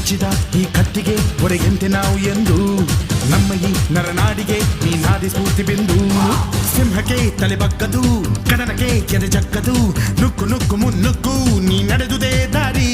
ಬಿಚ್ಚಿದ ಈ ಕತ್ತಿಗೆ ಹೊರೆಗೆಂತೆ ನಾವು ಎಂದು ನಮ್ಮ ಈ ನರನಾಡಿಗೆ ನೀ ನಾದಿ ಸ್ಫೂರ್ತಿ ಬಿಂದು ಸಿಂಹಕ್ಕೆ ತಲೆ ಬಗ್ಗದು ಕದನಕ್ಕೆ ಎದೆ ಜಕ್ಕದು ನುಕ್ಕು ನುಕ್ಕು ಮುನ್ನುಕ್ಕು ನೀ ನಡೆದುದೇ ದಾರಿ